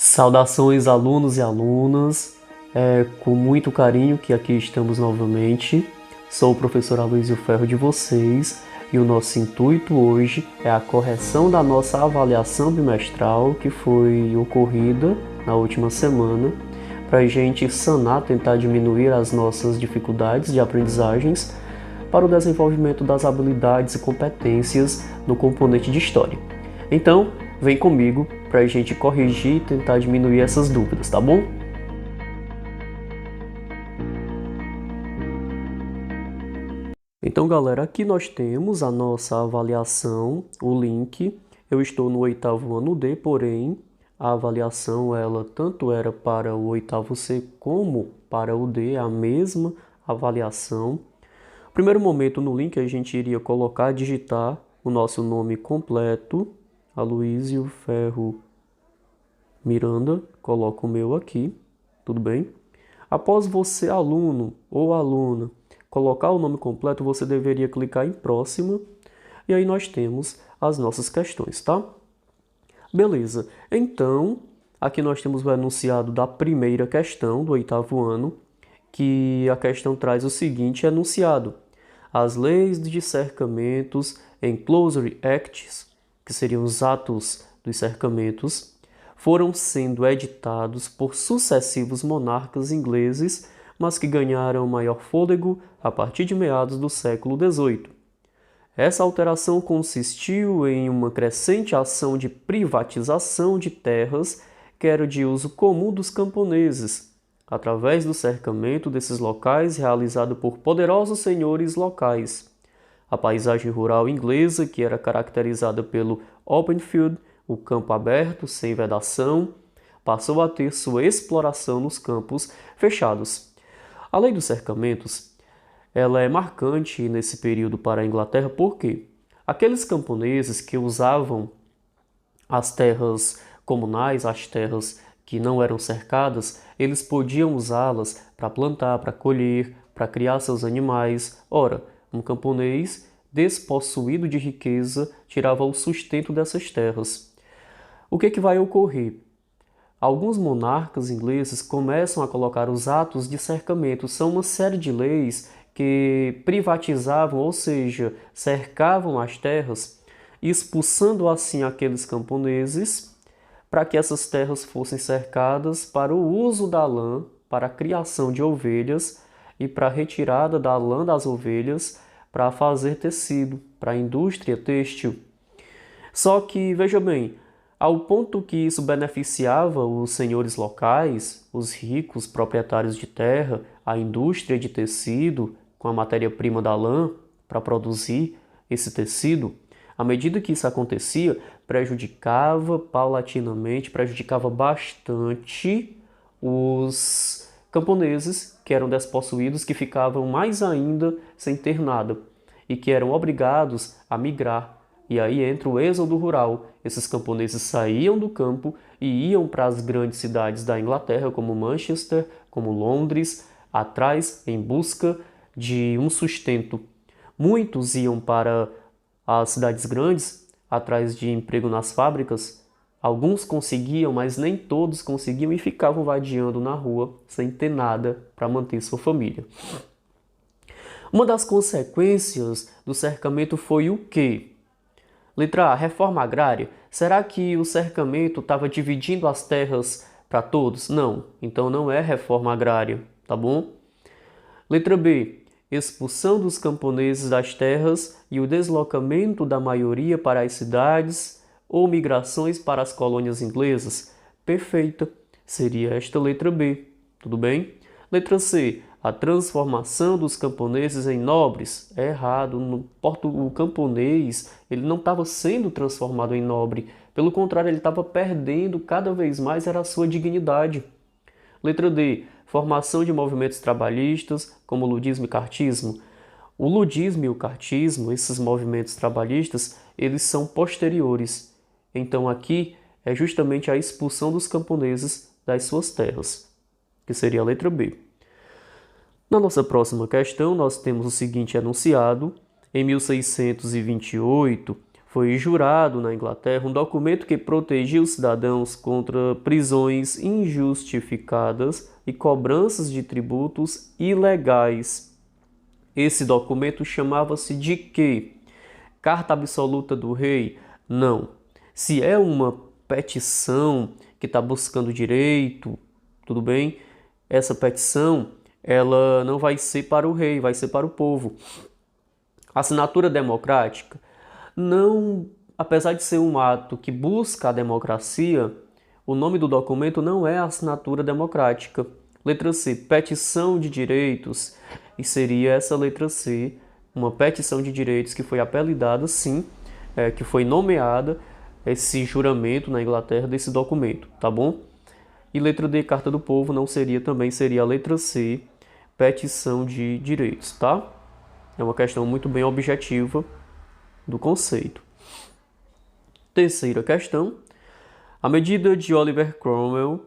Saudações, alunos e alunas, com muito carinho que aqui estamos novamente. Sou o professor Aloysio Ferro de vocês e o nosso intuito hoje é a correção da nossa avaliação bimestral que foi ocorrida na última semana, para a gente sanar, tentar diminuir as nossas dificuldades de aprendizagens para o desenvolvimento das habilidades e competências no componente de História. Então, vem comigo para a gente corrigir e tentar diminuir essas dúvidas, tá bom? Então, galera, aqui nós temos a nossa avaliação, o link. Eu estou no 8º ano D, porém, a avaliação, ela tanto era para o 8º C como para o D, a mesma avaliação. No primeiro momento, no link, a gente iria colocar, digitar o nosso nome completo, Aloysio Ferro Miranda, coloco o meu aqui, tudo bem? Após você, aluno ou aluna, colocar o nome completo, você deveria clicar em próxima, e aí nós temos as nossas questões, tá? Beleza, então, aqui nós temos o enunciado da primeira questão do 8º ano, que a questão traz o seguinte enunciado: as leis de cercamentos, enclosure acts, que seriam os atos dos cercamentos, foram sendo editados por sucessivos monarcas ingleses, mas que ganharam maior fôlego a partir de meados do século XVIII. Essa alteração consistiu em uma crescente ação de privatização de terras que era de uso comum dos camponeses, através do cercamento desses locais realizado por poderosos senhores locais. A paisagem rural inglesa, que era caracterizada pelo open field, o campo aberto, sem vedação, passou a ter sua exploração nos campos fechados. A lei dos cercamentos, ela é marcante nesse período para a Inglaterra porque aqueles camponeses que usavam as terras comunais, as terras que não eram cercadas, eles podiam usá-las para plantar, para colher, para criar seus animais. Ora, um camponês despossuído de riqueza tirava o sustento dessas terras. O que vai ocorrer? Alguns monarcas ingleses começam a colocar os atos de cercamento. São uma série de leis que privatizavam, ou seja, cercavam as terras, expulsando assim aqueles camponeses para que essas terras fossem cercadas para o uso da lã, para a criação de ovelhas e para a retirada da lã das ovelhas para fazer tecido, para a indústria têxtil. Só que, veja bem, ao ponto que isso beneficiava os senhores locais, os ricos proprietários de terra, a indústria de tecido, com a matéria-prima da lã para produzir esse tecido, à medida que isso acontecia, prejudicava paulatinamente, prejudicava bastante os camponeses que eram despossuídos, que ficavam mais ainda sem ter nada e que eram obrigados a migrar. E aí entra o êxodo rural. Esses camponeses saíam do campo e iam para as grandes cidades da Inglaterra, como Manchester, como Londres, atrás, em busca de um sustento. Muitos iam para as cidades grandes, atrás de emprego nas fábricas. Alguns conseguiam, mas nem todos conseguiam e ficavam vadiando na rua sem ter nada para manter sua família. Uma das consequências do cercamento foi o quê? Letra A, reforma agrária. Será que o cercamento estava dividindo as terras para todos? Não. Então não é reforma agrária, tá bom? Letra B, expulsão dos camponeses das terras e o deslocamento da maioria para as cidades ou migrações para as colônias inglesas? Perfeita. Seria esta letra B, tudo bem? Letra C, a transformação dos camponeses em nobres. É errado. O camponês ele não estava sendo transformado em nobre. Pelo contrário, ele estava perdendo cada vez mais era a sua dignidade. Letra D, formação de movimentos trabalhistas, como o ludismo e cartismo. O ludismo e o cartismo, esses movimentos trabalhistas, eles são posteriores. Então aqui é justamente a expulsão dos camponeses das suas terras, que seria a letra B. Na nossa próxima questão, nós temos o seguinte enunciado: em 1628, foi jurado na Inglaterra um documento que protegia os cidadãos contra prisões injustificadas e cobranças de tributos ilegais. Esse documento chamava-se de quê? Carta Absoluta do Rei? Não. Se é uma petição que está buscando direito, tudo bem? Essa petição, ela não vai ser para o rei, vai ser para o povo. Assinatura democrática? Não, apesar de ser um ato que busca a democracia, o nome do documento não é assinatura democrática. Letra C, petição de direitos. E seria essa letra C, uma petição de direitos que foi apelidada, sim, que foi nomeada esse juramento na Inglaterra desse documento, tá bom? E letra D, Carta do Povo, não seria também, seria a letra C, petição de direitos, tá? É uma questão muito bem objetiva do conceito. Terceira questão, a medida de Oliver Cromwell.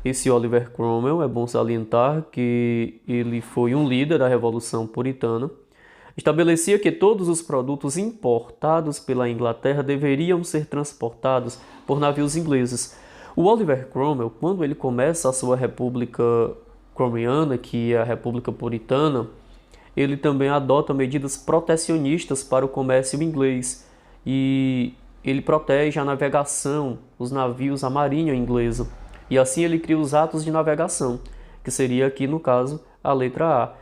Esse Oliver Cromwell, é bom salientar que ele foi um líder da Revolução Puritana, estabelecia que todos os produtos importados pela Inglaterra deveriam ser transportados por navios ingleses. O Oliver Cromwell, quando ele começa a sua República Cromwelliana, que é a República Puritana, ele também adota medidas protecionistas para o comércio inglês e ele protege a navegação, os navios, a marinha inglesa. E assim ele cria os atos de navegação, que seria aqui no caso a letra A.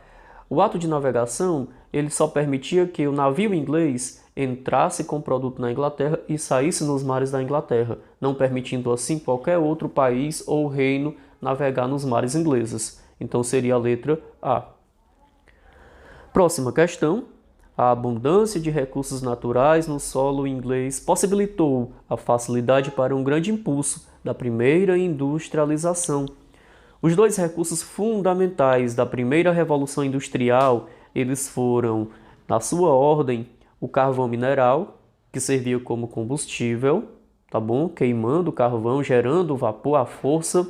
O ato de navegação, ele só permitia que o navio inglês entrasse com o produto na Inglaterra e saísse nos mares da Inglaterra, não permitindo assim qualquer outro país ou reino navegar nos mares ingleses. Então seria a letra A. Próxima questão. A abundância de recursos naturais no solo inglês possibilitou a facilidade para um grande impulso da primeira industrialização. Os dois recursos fundamentais da primeira revolução industrial, eles foram, na sua ordem, o carvão mineral, que servia como combustível, tá bom? Queimando o carvão, gerando vapor à força,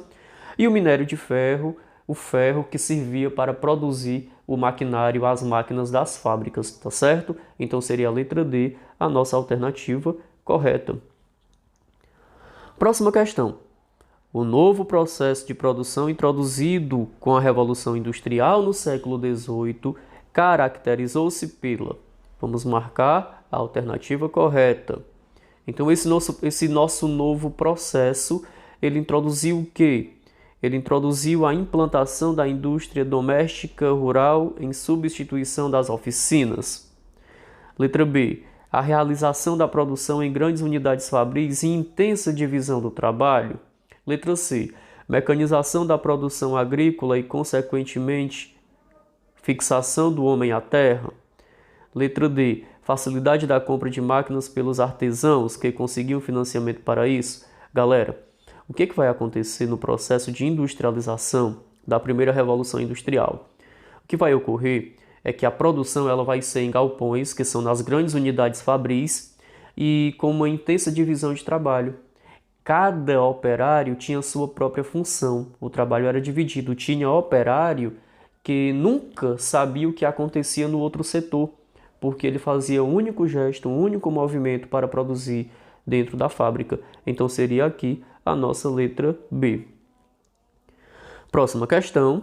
e o minério de ferro, o ferro que servia para produzir o maquinário, as máquinas das fábricas, tá certo? Então seria a letra D, a nossa alternativa correta. Próxima questão. O novo processo de produção introduzido com a Revolução Industrial no século XVIII caracterizou-se pela... Vamos marcar a alternativa correta. Então esse nosso novo processo, ele introduziu o quê? Ele introduziu a implantação da indústria doméstica rural em substituição das oficinas. Letra B. A realização da produção em grandes unidades fabris e intensa divisão do trabalho. Letra C. Mecanização da produção agrícola e, consequentemente, fixação do homem à terra. Letra D. Facilidade da compra de máquinas pelos artesãos que conseguiam financiamento para isso. Galera, o que vai acontecer no processo de industrialização da primeira revolução industrial? O que vai ocorrer é que a produção ela vai ser em galpões, que são nas grandes unidades fabris, e com uma intensa divisão de trabalho. Cada operário tinha sua própria função, o trabalho era dividido. Tinha operário que nunca sabia o que acontecia no outro setor, porque ele fazia um único gesto, um único movimento para produzir dentro da fábrica. Então seria aqui a nossa letra B. Próxima questão.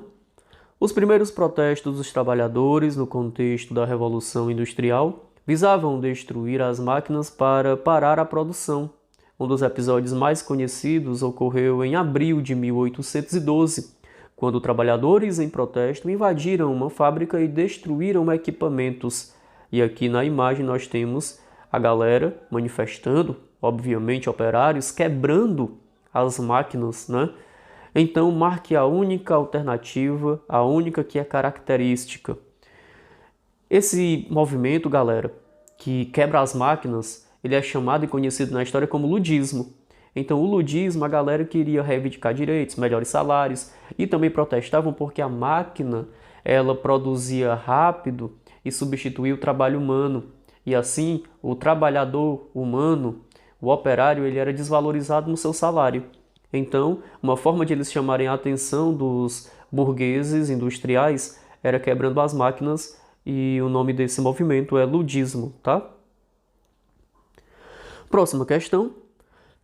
Os primeiros protestos dos trabalhadores no contexto da Revolução Industrial visavam destruir as máquinas para parar a produção. Um dos episódios mais conhecidos ocorreu em abril de 1812, quando trabalhadores em protesto invadiram uma fábrica e destruíram equipamentos. E aqui na imagem nós temos a galera manifestando, obviamente operários, quebrando as máquinas, né? Então marque a única alternativa, a única que é característica. Esse movimento, galera, que quebra as máquinas, ele é chamado e conhecido na história como ludismo. Então o ludismo, a galera queria reivindicar direitos, melhores salários e também protestavam porque a máquina, ela produzia rápido e substituía o trabalho humano. E assim, o trabalhador humano, o operário, ele era desvalorizado no seu salário. Então, uma forma de eles chamarem a atenção dos burgueses industriais era quebrando as máquinas e o nome desse movimento é ludismo, tá? Próxima questão.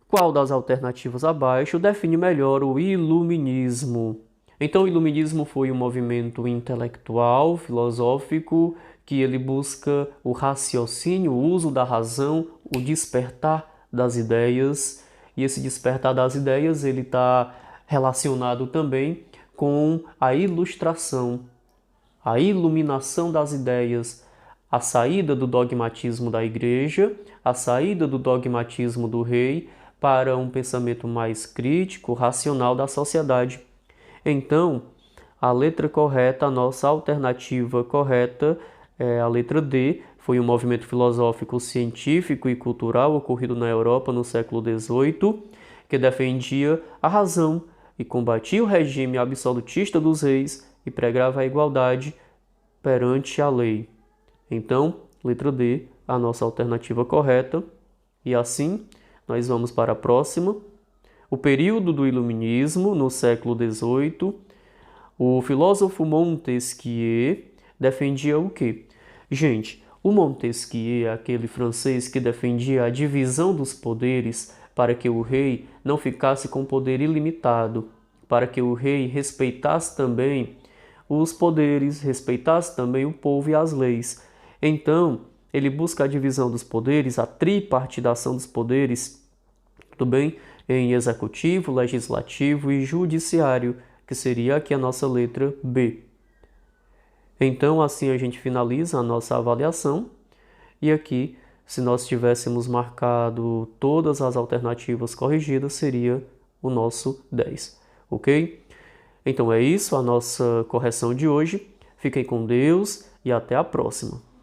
Qual das alternativas abaixo define melhor o iluminismo? Então, o iluminismo foi um movimento intelectual, filosófico, que ele busca o raciocínio, o uso da razão, o despertar das ideias. E esse despertar das ideias, ele está relacionado também com a ilustração, a iluminação das ideias, a saída do dogmatismo da igreja, a saída do dogmatismo do rei para um pensamento mais crítico, racional da sociedade. Então, a letra correta, a nossa alternativa correta é a letra D. Foi um movimento filosófico, científico e cultural ocorrido na Europa no século XVIII, que defendia a razão e combatia o regime absolutista dos reis e pregava a igualdade perante a lei. Então, letra D, a nossa alternativa correta. E assim, nós vamos para a próxima. O período do Iluminismo, no século XVIII, o filósofo Montesquieu defendia o quê? Gente, o Montesquieu é aquele francês que defendia a divisão dos poderes para que o rei não ficasse com poder ilimitado, para que o rei respeitasse também os poderes, respeitasse também o povo e as leis. Então, ele busca a divisão dos poderes, a tripartidação dos poderes, tudo bem? Em executivo, legislativo e judiciário, que seria aqui a nossa letra B. Então, assim a gente finaliza a nossa avaliação. E aqui, se nós tivéssemos marcado todas as alternativas corrigidas, seria o nosso 10, ok? Então é isso, a nossa correção de hoje. Fiquem com Deus e até a próxima.